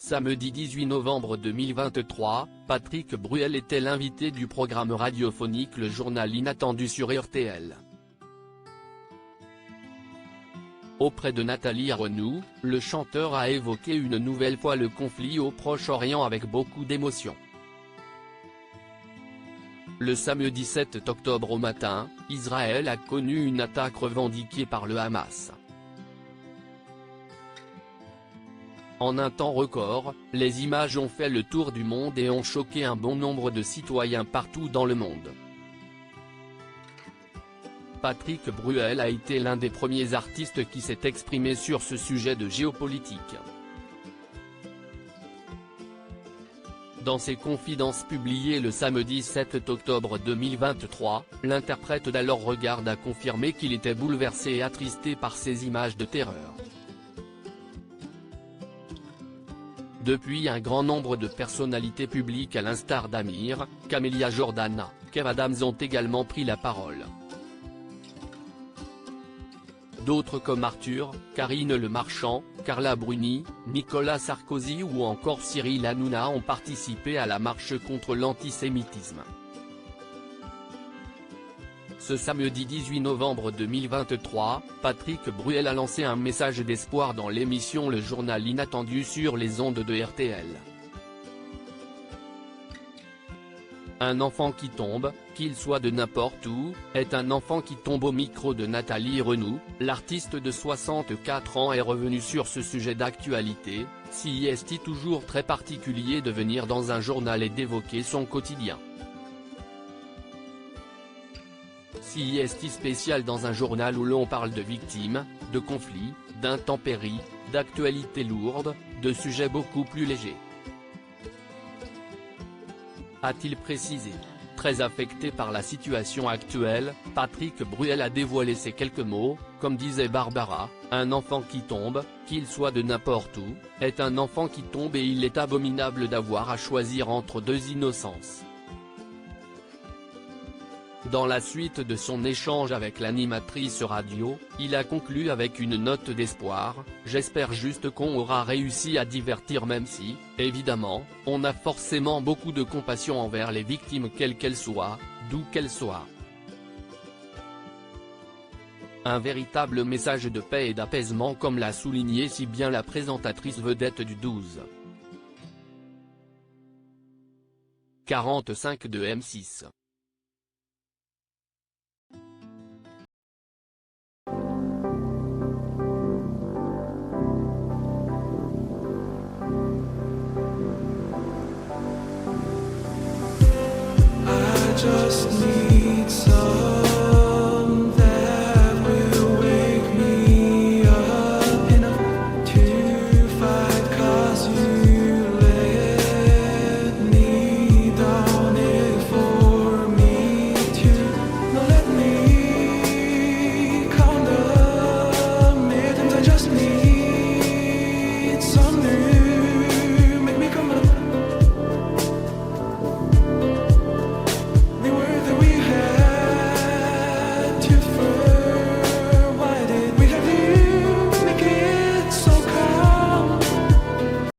Samedi 18 novembre 2023, Patrick Bruel était l'invité du programme radiophonique Le Journal Inattendu sur RTL. Auprès de Nathalie Arenoux, le chanteur a évoqué une nouvelle fois le conflit au Proche-Orient avec beaucoup d'émotion. Le samedi 7 octobre au matin, Israël a connu une attaque revendiquée par le Hamas. En un temps record, les images ont fait le tour du monde et ont choqué un bon nombre de citoyens partout dans le monde. Patrick Bruel a été l'un des premiers artistes qui s'est exprimé sur ce sujet de géopolitique. Dans ses confidences publiées le samedi 7 octobre 2023, l'interprète d'Alors Regarde a confirmé qu'il était bouleversé et attristé par ces images de terreur. Depuis, un grand nombre de personnalités publiques à l'instar d'Amir, Camélia Jordana, Kev Adams ont également pris la parole. D'autres comme Arthur, Karine Le Marchand, Carla Bruni, Nicolas Sarkozy ou encore Cyril Hanouna ont participé à la marche contre l'antisémitisme. Ce samedi 18 novembre 2023, Patrick Bruel a lancé un message d'espoir dans l'émission Le Journal Inattendu sur les ondes de RTL. Un enfant qui tombe, qu'il soit de n'importe où, est un enfant qui tombe. Au micro de Nathalie Arenoux, l'artiste de 64 ans est revenu sur ce sujet d'actualité, si est toujours très particulier de venir dans un journal et d'évoquer son quotidien. Si est spécial dans un journal où l'on parle de victimes, de conflits, d'intempéries, d'actualités lourdes, de sujets beaucoup plus légers. A-t-il précisé. Très affecté par la situation actuelle, Patrick Bruel a dévoilé ces quelques mots, comme disait Barbara, un enfant qui tombe, qu'il soit de n'importe où, est un enfant qui tombe et il est abominable d'avoir à choisir entre deux innocences. Dans la suite de son échange avec l'animatrice radio, il a conclu avec une note d'espoir: « J'espère juste qu'on aura réussi à divertir même si, évidemment, on a forcément beaucoup de compassion envers les victimes quelles qu'elles soient, d'où qu'elles soient. » Un véritable message de paix et d'apaisement comme l'a souligné si bien la présentatrice vedette du 12h45 de M6. Just need